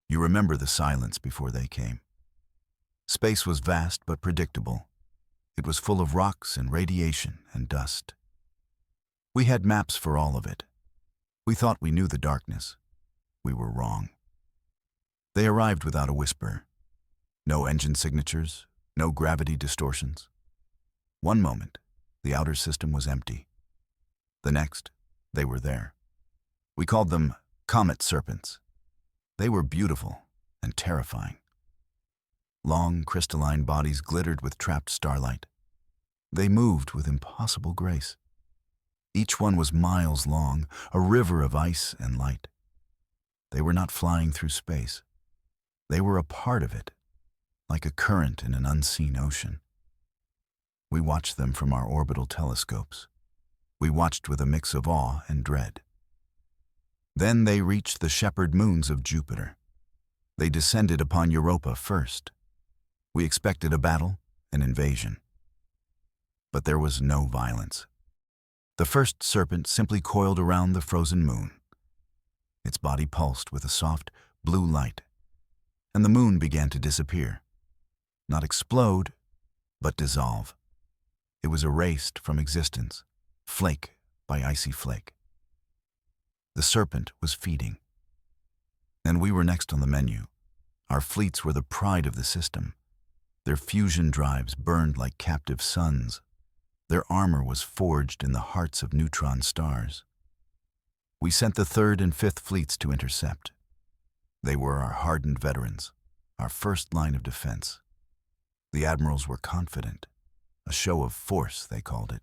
You remember the silence before they came. Space was vast but predictable. It was full of rocks and radiation and dust. We had maps for all of it. We thought we knew the darkness. We were wrong. They arrived without a whisper. No engine signatures, no gravity distortions. One moment, the outer system was empty. The next, they were there. We called them Comet Serpents. They were beautiful and terrifying. Long, crystalline bodies glittered with trapped starlight. They moved with impossible grace. Each one was miles long, a river of ice and light. They were not flying through space. They were a part of it, like a current in an unseen ocean. We watched them from our orbital telescopes. We watched with a mix of awe and dread. Then they reached the shepherd moons of Jupiter. They descended upon Europa first. We expected a battle, an invasion. But there was no violence. The first serpent simply coiled around the frozen moon. Its body pulsed with a soft, blue light, and the moon began to disappear. Not explode, but dissolve. It was erased from existence, flake by icy flake. The serpent was feeding. And we were next on the menu. Our fleets were the pride of the system. Their fusion drives burned like captive suns. Their armor was forged in the hearts of neutron stars. We sent the 3rd and 5th fleets to intercept. They were our hardened veterans, our first line of defense. The admirals were confident. A show of force, they called it.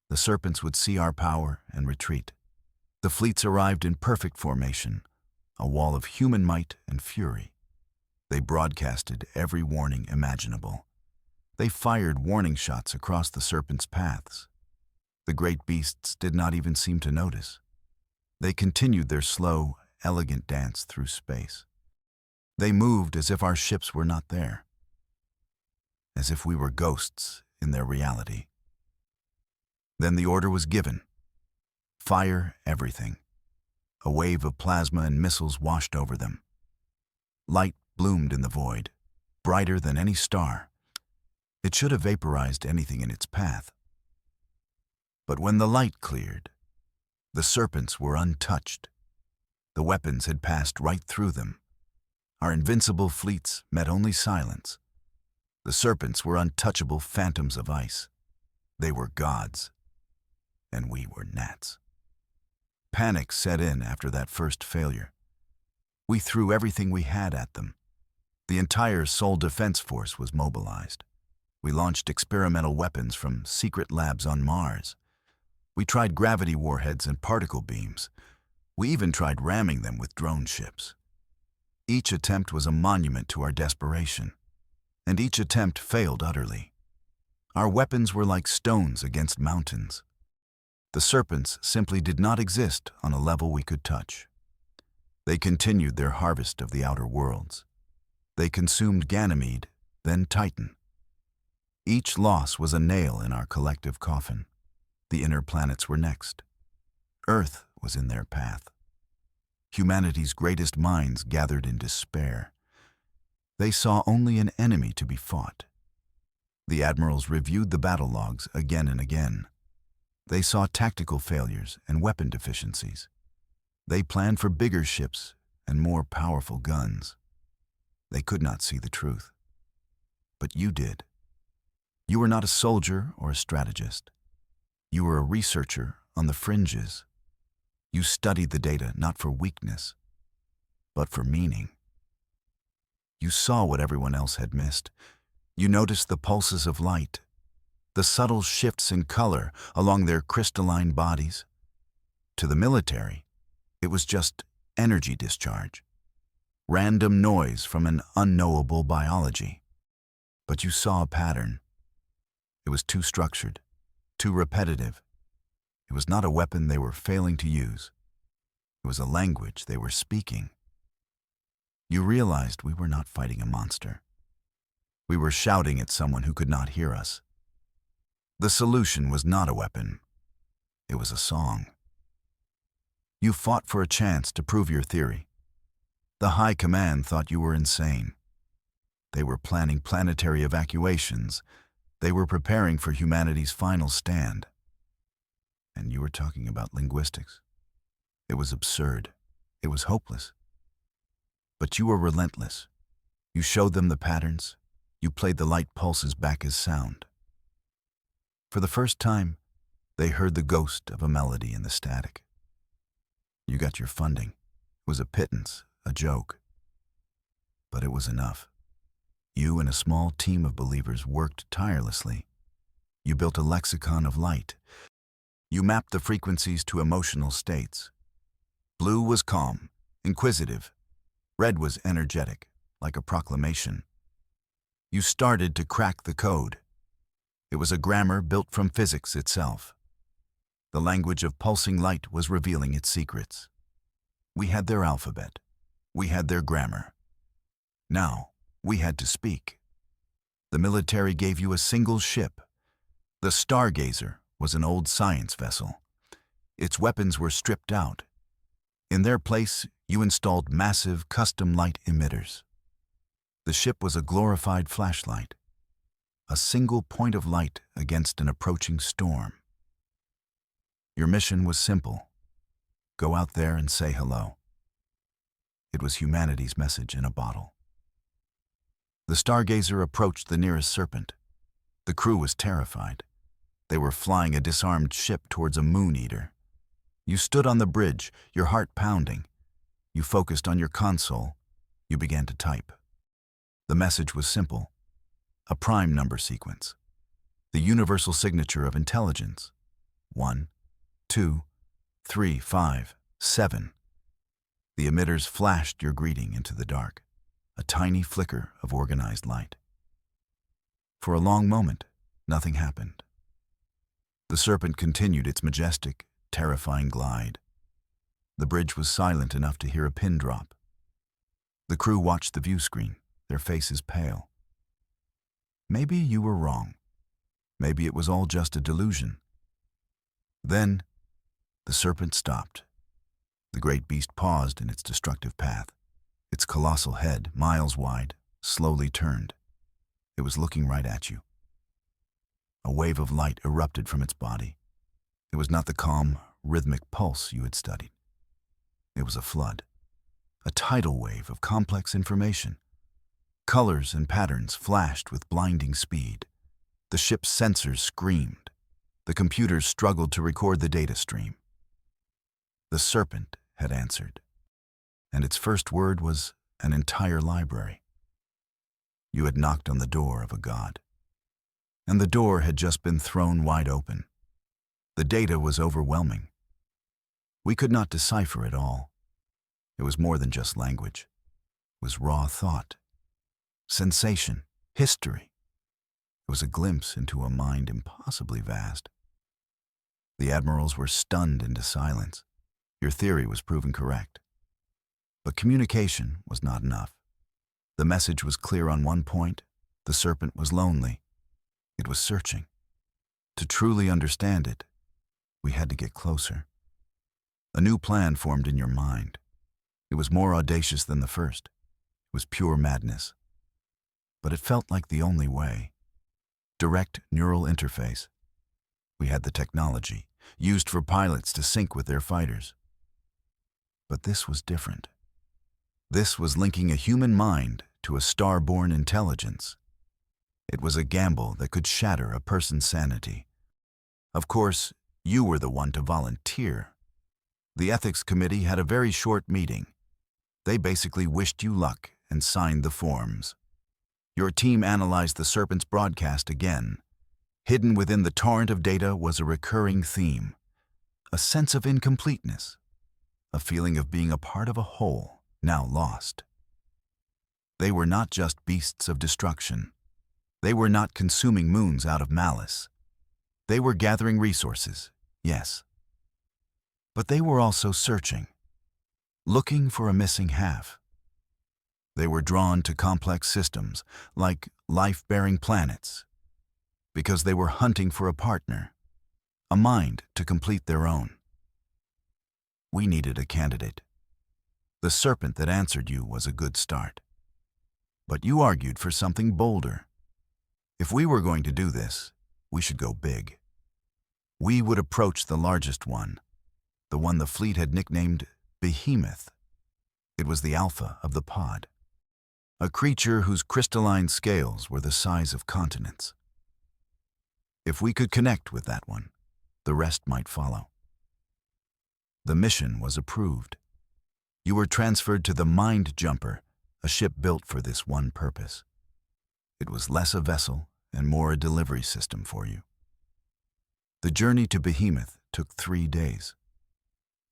The serpents would see our power and retreat. The fleets arrived in perfect formation, a wall of human might and fury. They broadcasted every warning imaginable. They fired warning shots across the serpents' paths. The great beasts did not even seem to notice. They continued their slow, elegant dance through space. They moved as if our ships were not there, as if we were ghosts in their reality. Then the order was given. Fire everything. A wave of plasma and missiles washed over them. Light bloomed in the void, brighter than any star. It should have vaporized anything in its path. But when the light cleared, the serpents were untouched. The weapons had passed right through them. Our invincible fleets met only silence. The serpents were untouchable phantoms of ice. They were gods, and we were gnats. Panic set in after that first failure. We threw everything we had at them. The entire Sol Defense Force was mobilized. We launched experimental weapons from secret labs on Mars. We tried gravity warheads and particle beams. We even tried ramming them with drone ships. Each attempt was a monument to our desperation, and each attempt failed utterly. Our weapons were like stones against mountains. The serpents simply did not exist on a level we could touch. They continued their harvest of the outer worlds. They consumed Ganymede, then Titan. Each loss was a nail in our collective coffin. The inner planets were next. Earth was in their path. Humanity's greatest minds gathered in despair. They saw only an enemy to be fought. The admirals reviewed the battle logs again and again. They saw tactical failures and weapon deficiencies. They planned for bigger ships and more powerful guns. They could not see the truth. But you did. You were not a soldier or a strategist. You were a researcher on the fringes. You studied the data not for weakness, but for meaning. You saw what everyone else had missed. You noticed the pulses of light, the subtle shifts in color along their crystalline bodies. To the military, it was just energy discharge, random noise from an unknowable biology. But you saw a pattern. It was too structured, too repetitive. It was not a weapon they were failing to use. It was a language they were speaking. You realized we were not fighting a monster. We were shouting at someone who could not hear us. The solution was not a weapon. It was a song. You fought for a chance to prove your theory. The High Command thought you were insane. They were planning planetary evacuations. They were preparing for humanity's final stand. And you were talking about linguistics. It was absurd. It was hopeless. But you were relentless. You showed them the patterns. You played the light pulses back as sound. For the first time, they heard the ghost of a melody in the static. You got your funding. It was a pittance, a joke. But it was enough. You and a small team of believers worked tirelessly. You built a lexicon of light. You mapped the frequencies to emotional states. Blue was calm, inquisitive. Red was energetic, like a proclamation. You started to crack the code. It was a grammar built from physics itself. The language of pulsing light was revealing its secrets. We had their alphabet. We had their grammar. Now, we had to speak. The military gave you a single ship. The Stargazer was an old science vessel. Its weapons were stripped out. In their place, you installed massive custom light emitters. The ship was a glorified flashlight, a single point of light against an approaching storm. Your mission was simple. Go out there and say hello. It was humanity's message in a bottle. The Stargazer approached the nearest serpent. The crew was terrified. They were flying a disarmed ship towards a moon-eater. You stood on the bridge, your heart pounding. You focused on your console. You began to type. The message was simple. A prime number sequence. The universal signature of intelligence. 1, 2, 3, 5, 7. The emitters flashed your greeting into the dark, a tiny flicker of organized light. For a long moment, nothing happened. The serpent continued its majestic, terrifying glide. The bridge was silent enough to hear a pin drop. The crew watched the view screen, their faces pale. Maybe you were wrong. Maybe it was all just a delusion. Then, the serpent stopped. The great beast paused in its destructive path. Its colossal head, miles wide, slowly turned. It was looking right at you. A wave of light erupted from its body. It was not the calm, rhythmic pulse you had studied. It was a flood, a tidal wave of complex information. Colors and patterns flashed with blinding speed. The ship's sensors screamed. The computers struggled to record the data stream. The serpent had answered, and its first word was an entire library. You had knocked on the door of a god, and the door had just been thrown wide open. The data was overwhelming. We could not decipher it all. It was more than just language. It was raw thought, sensation, history. It was a glimpse into a mind impossibly vast. The admirals were stunned into silence. Your theory was proven correct. But communication was not enough. The message was clear on one point. The serpent was lonely. It was searching. To truly understand it, we had to get closer. A new plan formed in your mind. It was more audacious than the first. It was pure madness. But it felt like the only way. Direct neural interface. We had the technology, used for pilots to sync with their fighters. But this was different. This was linking a human mind to a star-born intelligence. It was a gamble that could shatter a person's sanity. Of course, you were the one to volunteer. The ethics committee had a very short meeting. They basically wished you luck and signed the forms. Your team analyzed the Serpent's broadcast again. Hidden within the torrent of data was a recurring theme. A sense of incompleteness. A feeling of being a part of a whole, now lost. They were not just beasts of destruction. They were not consuming moons out of malice. They were gathering resources, yes. But they were also searching, looking for a missing half. They were drawn to complex systems, like life-bearing planets, because they were hunting for a partner, a mind to complete their own. We needed a candidate. The serpent that answered you was a good start. But you argued for something bolder. If we were going to do this, we should go big. We would approach the largest one, the one the fleet had nicknamed Behemoth. It was the alpha of the pod, a creature whose crystalline scales were the size of continents. If we could connect with that one, the rest might follow. The mission was approved. You were transferred to the Mind Jumper, a ship built for this one purpose. It was less a vessel and more a delivery system for you. The journey to Behemoth took 3 days.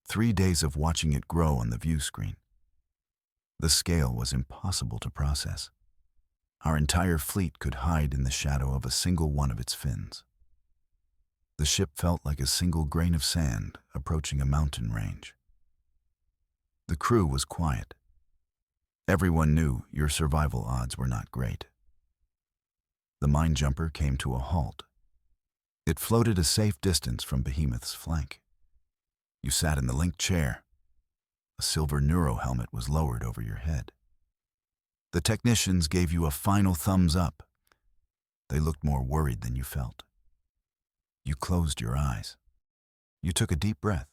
3 days of watching it grow on the view screen. The scale was impossible to process. Our entire fleet could hide in the shadow of a single one of its fins. The ship felt like a single grain of sand approaching a mountain range. The crew was quiet. Everyone knew your survival odds were not great. The Mind Jumper came to a halt. It floated a safe distance from Behemoth's flank. You sat in the linked chair. A silver neuro helmet was lowered over your head. The technicians gave you a final thumbs up. They looked more worried than you felt. You closed your eyes. You took a deep breath,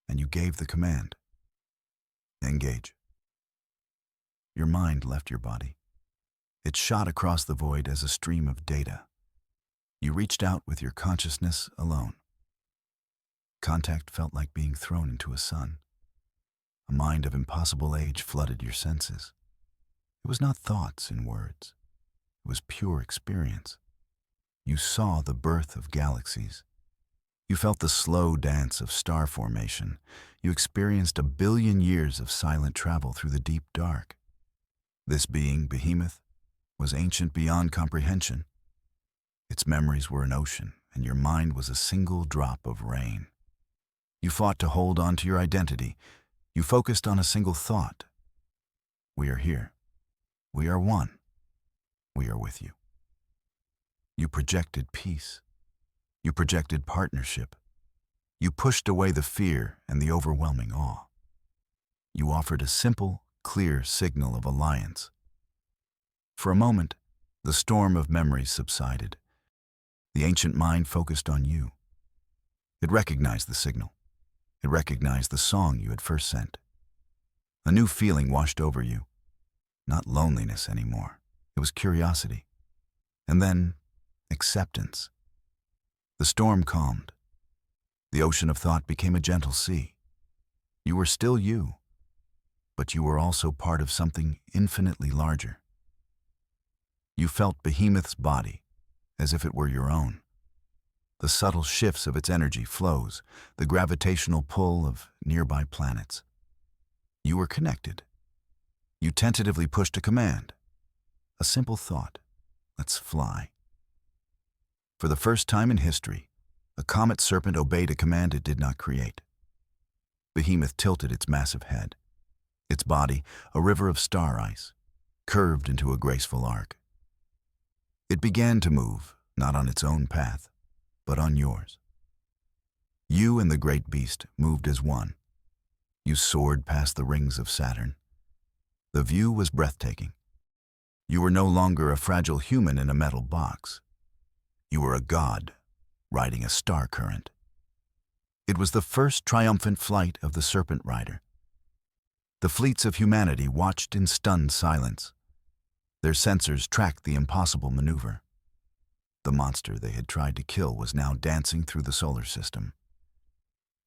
and you gave the command. Engage. Your mind left your body. It shot across the void as a stream of data. You reached out with your consciousness alone. Contact felt like being thrown into a sun. A mind of impossible age flooded your senses. It was not thoughts in words. It was pure experience. You saw the birth of galaxies. You felt the slow dance of star formation. You experienced 1 billion years of silent travel through the deep dark. This being, Behemoth, was ancient beyond comprehension. Its memories were an ocean, and your mind was a single drop of rain. You fought to hold on to your identity. You focused on a single thought. We are here. We are one. We are with you. You projected peace. You projected partnership. You pushed away the fear and the overwhelming awe. You offered a simple, clear signal of alliance. For a moment, the storm of memories subsided. The ancient mind focused on you. It recognized the signal. It recognized the song you had first sent. A new feeling washed over you. Not loneliness anymore. It was curiosity. And then, acceptance. The storm calmed. The ocean of thought became a gentle sea. You were still you, but you were also part of something infinitely larger. You felt Behemoth's body, as if it were your own. The subtle shifts of its energy flows, the gravitational pull of nearby planets. You were connected. You tentatively pushed a command. A simple thought. Let's fly. For the first time in history, a Comet Serpent obeyed a command it did not create. Behemoth tilted its massive head. Its body, a river of star ice, curved into a graceful arc. It began to move, not on its own path, but on yours. You and the great beast moved as one. You soared past the rings of Saturn. The view was breathtaking. You were no longer a fragile human in a metal box. You were a god, riding a star current. It was the first triumphant flight of the Serpent Rider. The fleets of humanity watched in stunned silence. Their sensors tracked the impossible maneuver. The monster they had tried to kill was now dancing through the solar system.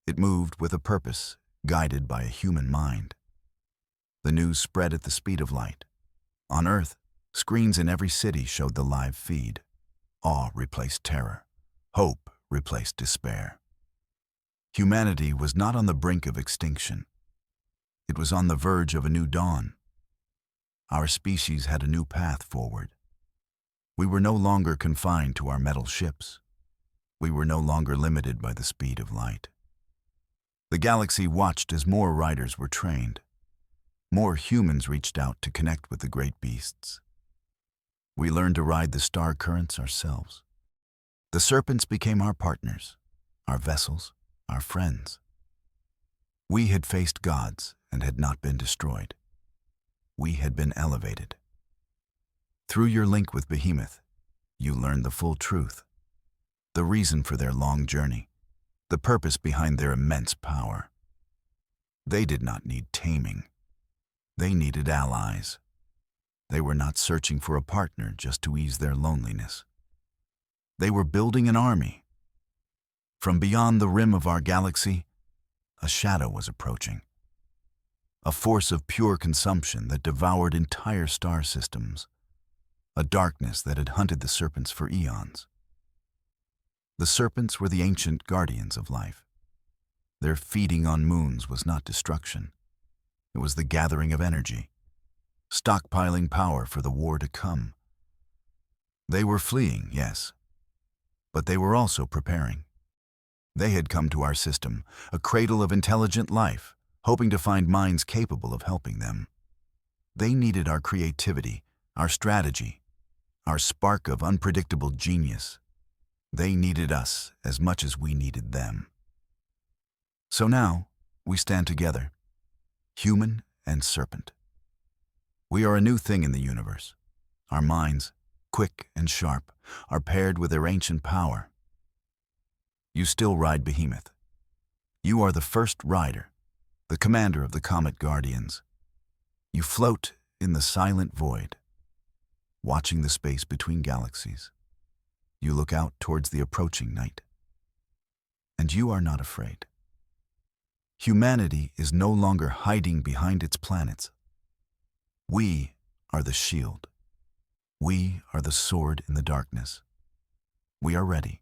It moved with a purpose, guided by a human mind. The news spread at the speed of light. On Earth, screens in every city showed the live feed. Awe replaced terror. Hope replaced despair. Humanity was not on the brink of extinction. It was on the verge of a new dawn. Our species had a new path forward. We were no longer confined to our metal ships. We were no longer limited by the speed of light. The galaxy watched as more riders were trained. More humans reached out to connect with the great beasts. We learned to ride the star currents ourselves. The serpents became our partners, our vessels, our friends. We had faced gods and had not been destroyed. We had been elevated. Through your link with Behemoth, you learned the full truth, the reason for their long journey, the purpose behind their immense power. They did not need taming. They needed allies. They were not searching for a partner just to ease their loneliness. They were building an army. From beyond the rim of our galaxy, a shadow was approaching. A force of pure consumption that devoured entire star systems. A darkness that had hunted the serpents for eons. The serpents were the ancient guardians of life. Their feeding on moons was not destruction. It was the gathering of energy, stockpiling power for the war to come. They were fleeing, yes, but they were also preparing. They had come to our system, a cradle of intelligent life, hoping to find minds capable of helping them. They needed our creativity, our strategy, our spark of unpredictable genius. They needed us as much as we needed them. So now, we stand together, human and serpent. We are a new thing in the universe. Our minds, quick and sharp, are paired with their ancient power. You still ride Behemoth. You are the first rider, the commander of the Comet Guardians. You float in the silent void, watching the space between galaxies. You look out towards the approaching night. And you are not afraid. Humanity is no longer hiding behind its planets. We are the shield. We are the sword in the darkness. We are ready.